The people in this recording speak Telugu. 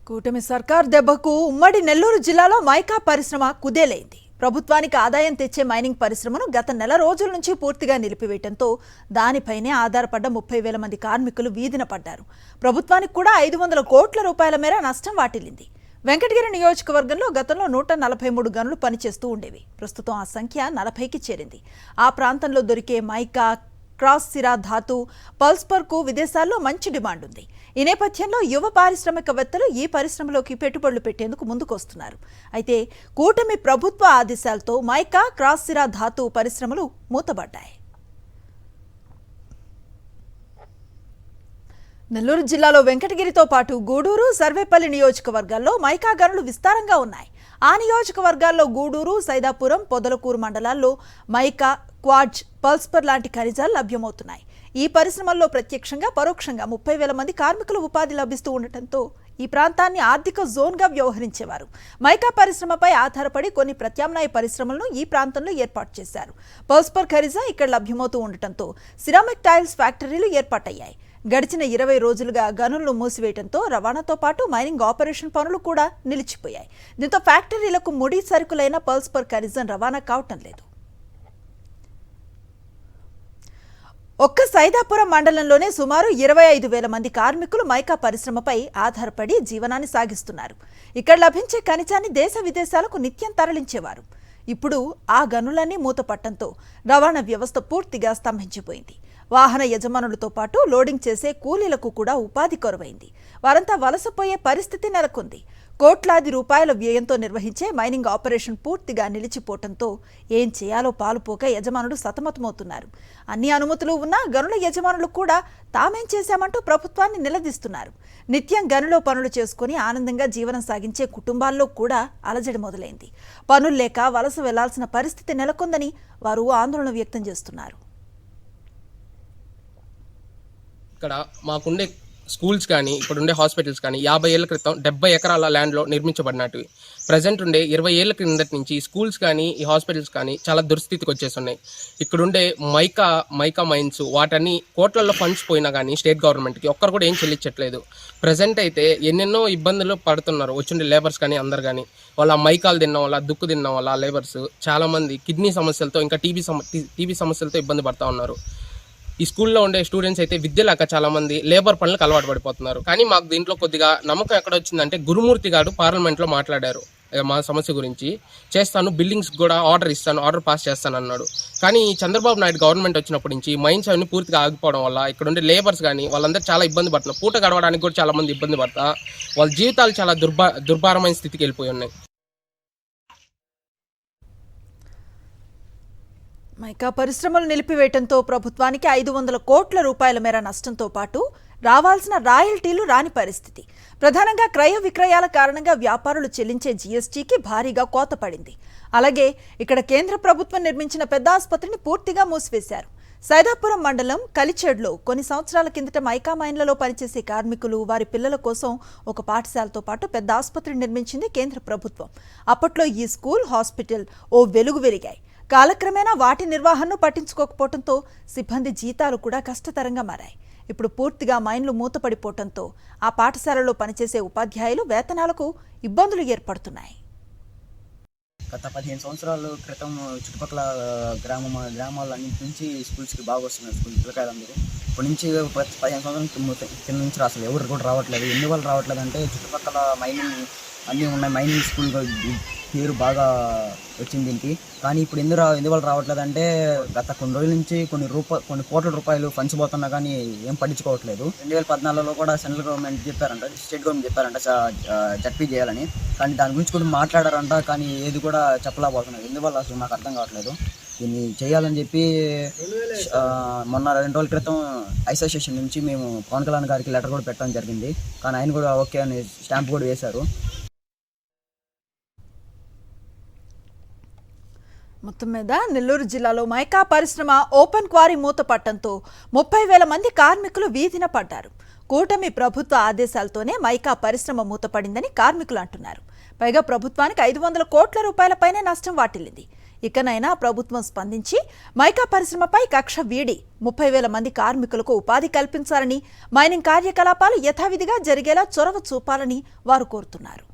కూటమి సర్కార్ దెబ్బకు ఉమ్మడి నెల్లూరు జిల్లాలో మైకా పరిశ్రమ కుదేలైంది. ప్రభుత్వానికి ఆదాయం తెచ్చే మైనింగ్ పరిశ్రమను గత నెల రోజుల నుంచి పూర్తిగా నిలిపివేయడంతో దానిపైనే ఆధారపడ్డ 30,000 మంది కార్మికులు వీధిన పడ్డారు. ప్రభుత్వానికి కూడా 500 కోట్ల రూపాయల మేర నష్టం వాటిల్లింది. వెంకటగిరి నియోజకవర్గంలో గతంలో 143 గనులు పనిచేస్తూ ఉండేవి. ప్రస్తుతం ఆ సంఖ్య 40కి చేరింది. ఆ ప్రాంతంలో దొరికే మైకా, క్రాస్ సిరా ధాతు, పల్స్పర్కు విదేశాల్లో మంచి డిమాండ్ ఉంది. ఈ నేపథ్యంలో యువ పారిశ్రామికవేత్తలు ఈ పరిశ్రమలోకి పెట్టుబడులు పెట్టేందుకు ముందుకొస్తున్నారు. అయితే కూటమి ప్రభుత్వ ఆదేశాలతో మైకా, క్రాస్ సిరా ధాతు పరిశ్రమలు మూతబడ్డాయి. నెల్లూరు జిల్లాలో వెంకటగిరితో పాటు గూడూరు, సర్వేపల్లి నియోజకవర్గాల్లో మైకా గనులు విస్తారంగా ఉన్నాయి. ఆ నియోజకవర్గాల్లో గూడూరు, సైదాపురం, పొదలకూరు మండలాల్లో మైకా, క్వార్ట్జ్, పల్స్పర్ లాంటి ఖనిజాలు లభ్యమవుతున్నాయి. ఈ పరిశ్రమల్లో ప్రత్యక్షంగా పరోక్షంగా 30,000 మంది కార్మికులు ఉపాధి లభిస్తూ ఉండటంతో ఈ ప్రాంతాన్ని ఆర్థిక జోన్గా వ్యవహరించేవారు. మైకా పరిశ్రమపై ఆధారపడి కొన్ని ప్రత్యామ్నాయ పరిశ్రమలను ఈ ప్రాంతంలో ఏర్పాటు చేశారు. పల్స్పర్ ఖనిజా ఇక్కడ లభ్యమవుతూ ఉండటంతో సిరామిక్ టైల్స్ ఫ్యాక్టరీలు ఏర్పాటయ్యాయి. గడిచిన 20 రోజులుగా గనులను మూసివేయడంతో రవాణాతో పాటు మైనింగ్ ఆపరేషన్ పనులు కూడా నిలిచిపోయాయి. దీంతో ఫ్యాక్టరీలకు ముడి సరుకులైన పల్స్పర్ ఖనిజం రవాణా కావటం లేదు. ఒక్క సైదాపురం మండలంలోనే సుమారు 25,000 మంది కార్మికులు మైకా పరిశ్రమపై ఆధారపడి జీవనాన్ని సాగిస్తున్నారు. ఇక్కడ లభించే ఖనిజాన్ని దేశ విదేశాలకు నిత్యం తరలించేవారు. ఇప్పుడు ఆ గనులన్నీ మూతపట్టడంతో రవాణా వ్యవస్థ పూర్తిగా స్తంభించిపోయింది. వాహన యజమానులతో పాటు లోడింగ్ చేసే కూలీలకు కూడా ఉపాధి కొరవైంది. వారంతా వలసపోయే పరిస్థితి నెలకొంది. కోట్లాది రూపాయల వ్యయంతో నిర్వహించే మైనింగ్ ఆపరేషన్ పూర్తిగా నిలిచిపోవడంతో ఏం చేయాలో పాలుపోక యజమానులు సతమతమవుతున్నారు. అన్ని అనుమతులు ఉన్నా గనుల యజమానులు కూడా తామేం చేశామంటూ ప్రభుత్వాన్ని నిలదీస్తున్నారు. నిత్యం గనులో పనులు చేసుకుని ఆనందంగా జీవనం సాగించే కుటుంబాల్లో కూడా అలజడి మొదలైంది. పనులు లేక వలస వెళ్లాల్సిన పరిస్థితి నెలకొందని వారు ఆందోళన వ్యక్తం చేస్తున్నారు. ఇక్కడ మాకుండే స్కూల్స్ కానీ ఇక్కడ ఉండే హాస్పిటల్స్ కానీ 50 ఏళ్ల క్రితం 70 ఎకరాల ల్యాండ్లో నిర్మించబడినవి. ప్రజెంట్ ఉండే 20 ఏళ్ల క్రిందటి నుంచి స్కూల్స్ కానీ ఈ హాస్పిటల్స్ కానీ చాలా దుస్థితికి వచ్చేస్తున్నాయి. ఇక్కడుండే మైకా మైన్స్ వాటన్ని కోట్లలో ఫండ్స్ పోయినా కానీ స్టేట్ గవర్నమెంట్కి ఒక్కరు కూడా ఏం చెల్లించట్లేదు. ప్రజెంట్ అయితే ఎన్నెన్నో ఇబ్బందులు పడుతున్నారు వచ్చిండే లేబర్స్ కానీ అందరు కానీ. వాళ్ళ మైకాలు తినడం వల్ల, దుక్కు తినడం వల్ల లేబర్స్ చాలామంది కిడ్నీ సమస్యలతో ఇంకా టీబీ సమస్యలతో ఇబ్బంది పడుతూ ఉన్నారు. ఈ స్కూల్లో ఉండే స్టూడెంట్స్ అయితే విద్య లేక చాలా మంది లేబర్ పనులకు అలవాటు పడిపోతున్నారు. కానీ మాకు దీంట్లో కొద్దిగా నమ్మకం ఎక్కడ వచ్చిందంటే గురుమూర్తి గారు పార్లమెంట్లో మాట్లాడారు మా సమస్య గురించి. చేస్తాను, బిల్డింగ్స్ కూడా ఆర్డర్ పాస్ చేస్తాను అన్నాడు. కానీ చంద్రబాబు నాయుడు గవర్నమెంట్ వచ్చినప్పటి నుంచి మైన్స్ అవన్నీ పూర్తిగా ఆగిపోవడం వల్ల ఇక్కడ ఉండే లేబర్స్ కానీ వాళ్ళందరూ చాలా ఇబ్బంది పడుతున్నారు. పూట గడవడానికి కూడా చాలా మంది ఇబ్బంది పడతా వాళ్ళ జీవితాలు చాలా దుర్భారమైన స్థితికి వెళ్ళిపోయి ఉన్నాయి. మైకా పరిశ్రమలు నిలిపివేయడంతో ప్రభుత్వానికి 500 కోట్ల రూపాయల మేర నష్టంతో పాటు రావాల్సిన రాయల్టీలు రాని పరిస్థితి. ప్రధానంగా క్రయ విక్రయాల కారణంగా వ్యాపారులు చెల్లించే జీఎస్టీకి భారీగా కోత పడింది. అలాగే ఇక్కడ కేంద్ర ప్రభుత్వం నిర్మించిన పెద్ద ఆసుపత్రిని పూర్తిగా మూసివేశారు. సైదాపురం మండలం కలిచెడ్లో కొన్ని సంవత్సరాల కిందట మైకా మైన్లలో పనిచేసే కార్మికులు, వారి పిల్లల కోసం ఒక పాఠశాలతో పాటు పెద్ద ఆసుపత్రి నిర్మించింది కేంద్ర ప్రభుత్వం. అప్పట్లో ఈ స్కూల్, హాస్పిటల్ ఓ వెలుగు వెలిగాయి. కాలక్రమేణా వాటి నిర్వహణను పట్టించుకోకపోవడంతో సిబ్బంది జీతాలు కూడా కష్టతరంగా మారాయి. ఇప్పుడు పూర్తిగా మైన్లు మూతపడిపోవడంతో ఆ పాఠశాలలో పనిచేసే ఉపాధ్యాయులు వేతనాలకు ఇబ్బందులు ఏర్పడుతున్నాయి. గత 15 సంవత్సరాల క్రితం చుట్టుపక్కల గ్రామాలన్నింటి నుంచి స్కూల్స్కి బాగా వస్తున్నారు స్కూల్ పిల్లకాయలందరూ. ఇప్పటి నుంచి 15 సంవత్సరాల కింద నుంచి అసలు ఎవరు కూడా రావట్లేదు. ఎందువల్ల రావట్లేదు అంటే చుట్టుపక్కల మైనింగ్ అన్నీ ఉన్నాయి. మైనింగ్ స్కూల్ పేరు బాగా వచ్చింది దీనికి. కానీ ఇప్పుడు ఎందువల్ల రావట్లేదు అంటే గత కొన్ని రోజుల నుంచి కొన్ని కోట్ల రూపాయలు ఫండ్స్ పోతున్నా కానీ ఏం పట్టించుకోవట్లేదు. 2014లో కూడా సెంట్రల్ గవర్నమెంట్ చెప్పారంట, స్టేట్ గవర్నమెంట్ చెప్పారంట జడ్పీ చేయాలని. కానీ దాని గురించి కూడా మాట్లాడారంట, కానీ ఏది కూడా చెప్పలేకపోతున్నారు. ఎందువల్ల అసలు నాకు అర్థం కావట్లేదు. దీన్ని చేయాలని చెప్పి మొన్న 2 రోజుల క్రితం అసోసియేషన్ నుంచి మేము పవన్ కళ్యాణ్ గారికి లెటర్ కూడా పెట్టడం జరిగింది. కానీ ఆయన కూడా ఓకే అని స్టాంప్ కూడా వేశారు. మొత్తం మీద నెల్లూరు జిల్లాలో మైకా పరిశ్రమ ఓపెన్ క్వారీ మూతపట్టడంతో 30,000 మంది కార్మికులు వీధిన పడ్డారు. కూటమి ప్రభుత్వ ఆదేశాలతోనే మైకా పరిశ్రమ మూతపడిందని కార్మికులు అంటున్నారు. పైగా ప్రభుత్వానికి 500 కోట్ల రూపాయల పైనే నష్టం వాటిల్లింది. ఇకనైనా ప్రభుత్వం స్పందించి మైకా పరిశ్రమపై కక్ష వీడి 30,000 మంది కార్మికులకు ఉపాధి కల్పించాలని, మైనింగ్ కార్యకలాపాలు యథావిధిగా జరిగేలా చొరవ చూపాలని వారు కోరుతున్నారు.